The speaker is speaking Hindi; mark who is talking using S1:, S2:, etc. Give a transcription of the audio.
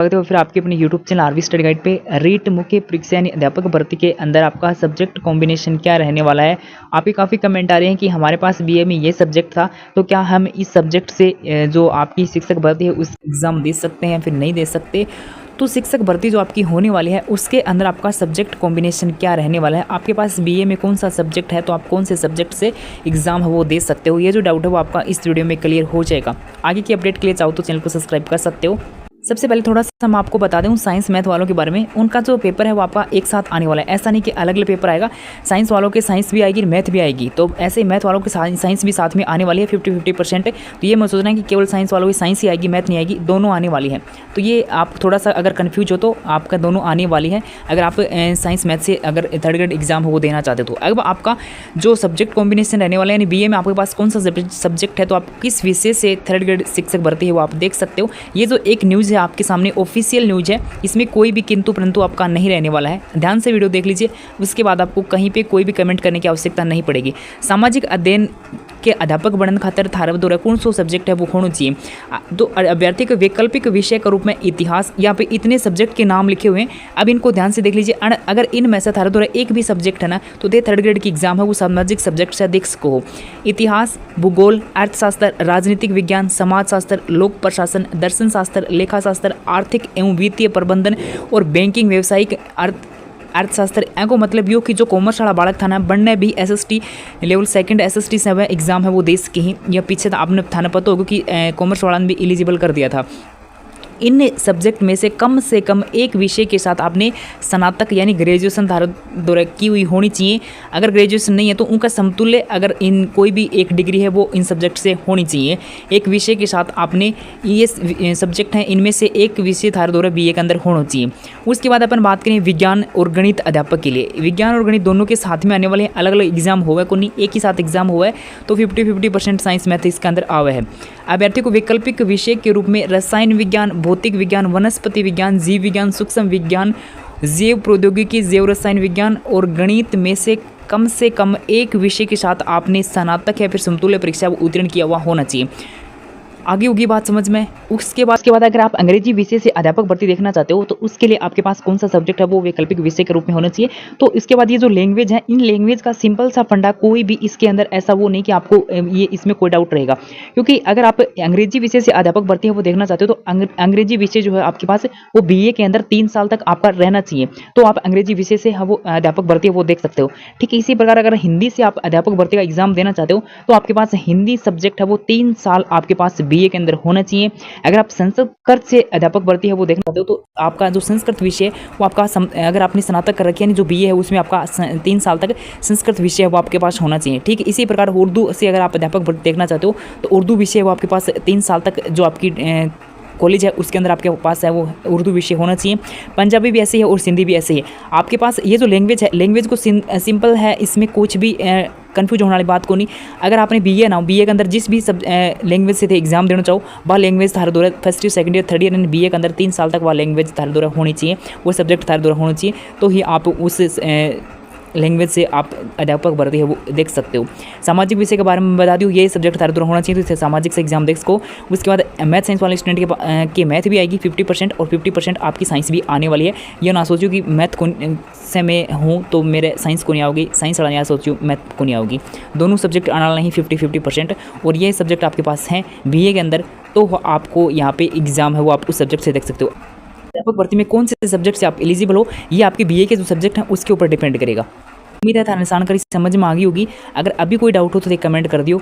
S1: स्वागत है फिर आपके अपने YouTube channel RV study guide पे। रीट मुख्य परीक्षा यानी अध्यापक भर्ती के अंदर आपका सब्जेक्ट कॉम्बिनेशन क्या रहने वाला है। आपके काफ़ी कमेंट आ रहे हैं कि हमारे पास बीए में ये सब्जेक्ट था, तो क्या हम इस सब्जेक्ट से जो आपकी शिक्षक भर्ती है उस एग्ज़ाम दे सकते हैं या फिर नहीं दे सकते। तो शिक्षक भर्ती जो आपकी होने वाली है उसके अंदर आपका सब्जेक्ट कॉम्बिनेशन क्या रहने वाला है, आपके पास बीए में कौन सा सब्जेक्ट है, तो आप कौन से सब्जेक्ट से एग्जाम है वो दे सकते हो। ये जो डाउट है वो आपका इस वीडियो में क्लियर हो जाएगा। आगे की अपडेट के लिए चाहो तो चैनल को सब्सक्राइब कर सकते हो। सबसे पहले थोड़ा सा मैं आपको बता दूं साइंस मैथ वालों के बारे में। उनका जो पेपर है वो आपका एक साथ आने वाला है, ऐसा नहीं कि अलग अलग पेपर आएगा। साइंस वालों के साइंस भी आएगी, मैथ भी आएगी, तो ऐसे ही मैथ वालों के साइंस भी साथ में आने वाली है 50-50%। तो ये मैं सोच रहा है कि केवल साइंस वालों की साइंस ही आएगी, मैथ नहीं आएगी, दोनों आने वाली है। तो ये आप थोड़ा सा अगर कन्फ्यूज हो तो आपका दोनों आने वाली है। अगर आप साइंस मैथ से अगर थर्ड ग्रेड एग्जाम हो वो देना चाहते हो तो अब आपका जो सब्जेक्ट कॉम्बिनेशन रहने वाला है, यानी बीए में आपके पास कौन सा सब्जेक्ट है, तो आप किस विषय से थर्ड ग्रेड शिक्षक भर्ती है वो आप देख सकते हो। ये जो एक न्यूज़ है आपके सामने ऑफिशियल न्यूज़ है, इसमें कोई भी किंतु परंतु आपका नहीं रहने वाला है। ध्यान से वीडियो देख लीजिए, उसके बाद आपको कहीं पे कोई भी कमेंट करने की आवश्यकता नहीं पड़ेगी। सामाजिक अध्ययन के अध्यापक बनने खातर थारा द्वारा कौन सा सब्जेक्ट है वो होना चाहिए। तो अभ्यर्थी के वैकल्पिक विषय के रूप में इतिहास, यहाँ पे इतने सब्जेक्ट के नाम लिखे हुए हैं, अब इनको ध्यान से देख लीजिए। अगर इनमें से थारा द्वारा एक भी सब्जेक्ट है ना, तो ये थर्ड ग्रेड की एग्जाम है वो सामाजिक सब्जेक्ट से देख सको। इतिहास, भूगोल, अर्थशास्त्र, राजनीतिक विज्ञान, समाजशास्त्र, लोक प्रशासन, दर्शन शास्त्र, लेखा शास्त्र, आर्थिक एवं वित्तीय प्रबंधन और बैंकिंग, व्यावसायिक अर्थशास्त्र को मतलब यो कि जो कॉमर्स वाला बालक था ना, बनने भी एसएसटी लेवल सेकंड एसएसटी से एग्जाम है वो देश के ही, या पीछे आपने थाना पता होगा कि कॉमर्स वाला ने भी एलिजिबल कर दिया था। इन सब्जेक्ट में से कम एक विषय के साथ आपने स्नातक यानी ग्रेजुएशन द्वारा की हुई होनी चाहिए। अगर ग्रेजुएशन नहीं है तो उनका समतुल्य अगर इन कोई भी एक डिग्री है वो इन सब्जेक्ट से होनी चाहिए। एक विषय के साथ आपने ये सब्जेक्ट हैं, इनमें से एक विषय थारा द्वारा बीए के अंदर होना चाहिए। उसके बाद अपन बात करें विज्ञान और गणित अध्यापक के लिए। विज्ञान और गणित दोनों के साथ में आने वाले हैं, अलग अलग एग्जाम हुआ है, कोई नहीं एक ही साथ एग्जाम हुआ है, तो 50-50% साइंस मैथ इसके अंदर आवे है। अभ्यर्थी को वैकल्पिक विषय के रूप में रसायन विज्ञान, भौतिक विज्ञान, वनस्पति विज्ञान, जीव विज्ञान, सूक्ष्म विज्ञान, जैव प्रौद्योगिकी, जैव रसायन विज्ञान और गणित में से कम एक विषय के साथ आपने स्नातक या फिर समतुल्य परीक्षा उत्तीर्ण किया हुआ होना चाहिए। आगे होगी बात समझ में। उसके बाद अगर आप अंग्रेजी विषय से अध्यापक भर्ती देखना चाहते हो तो उसके लिए आपके पास कौन सा सब्जेक्ट है वो वैकल्पिक विषय के रूप में होना चाहिए। तो इसके बाद ये जो लैंग्वेज है, इन लैंग्वेज का सिंपल सा फंडा, कोई भी इसके अंदर ऐसा वो नहीं कि आपको ये इसमें कोई डाउट रहेगा, क्योंकि अगर आप अंग्रेजी विषय से अध्यापक भर्ती है वो देखना चाहते हो तो अंग्रेजी विषय जो है आपके पास वो बीए के अंदर 3 साल तक आपका रहना चाहिए, तो आप अंग्रेजी विषय से वो अध्यापक भर्ती है वो देख सकते हो। ठीक है, इसी प्रकार अगर हिंदी से आप अध्यापक भर्ती का एग्जाम देना चाहते हो तो आपके पास हिंदी सब्जेक्ट है वो 3 साल आपके पास बीए के अंदर होना चाहिए। अगर आप संस्कृत से अध्यापक भर्ती है वो देखना चाहते हो तो आपका जो संस्कृत विषय वो आपका अगर आपने स्नातक कर रखी है जो बीए है उसमें आपका 3 साल तक संस्कृत विषय है वो आपके पास होना चाहिए। ठीक है, इसी प्रकार उर्दू से अगर आप अध्यापक भर्ती देखना चाहते हो तो उर्दू विषय वो आपके पास 3 साल तक जो आपकी कॉलेज है उसके अंदर आपके पास है वो उर्दू विषय होना चाहिए। पंजाबी भी ऐसे ही है और सिंधी भी ऐसे ही है। आपके पास ये जो लैंग्वेज है, लैंग्वेज को सिंपल है, इसमें कुछ भी कंफ्यूज होने वाली बात को नहीं। अगर आपने बीए के अंदर जिस भी सब लैंग्वेज से थे एग्जाम देना चाहो, वह लैंग्वेज थारा द्वारा first year, second year, third year BA के अंदर 3 साल तक वह लैंग्वेज थारा द्वारा होनी चाहिए, वो सब्जेक्ट थारा द्वारा होना चाहिए, तो ही आप उस लैंग्वेज से आप अध्यापक भर्ती है वो देख सकते हो। सामाजिक विषय के बारे में बता दूँ, ये सब्जेक्ट थारा द्वारा होना चाहिए, तो इसे सामाजिक से एग्जाम देख सको। उसके बाद मैथ साइंस वाले स्टूडेंट के मैथ भी आएगी 50% और 50% आपकी साइंस भी आने वाली है। ये ना सोचो कि मैथ से मैं हूँ तो मेरे साइंस को नहीं आओगी, साइंस वाला यहाँ सोचो मैथ को नहीं आओगी, दोनों सब्जेक्ट आने वाले हैं 50-50%। और ये सब्जेक्ट आपके पास हैं बीए के अंदर, तो आपको यहाँ पे एग्जाम है वो आप उस सब्जेक्ट से देख सकते हो। अध्यापक भर्ती में कौन से सब्जेक्ट से आप एलिजिबल हो, ये आपके बीए के जो सब्जेक्ट हैं उसके ऊपर डिपेंड करेगा। उम्मीद है जानकारी समझ में आ गई होगी। अगर अभी कोई डाउट हो तो कमेंट कर दियो।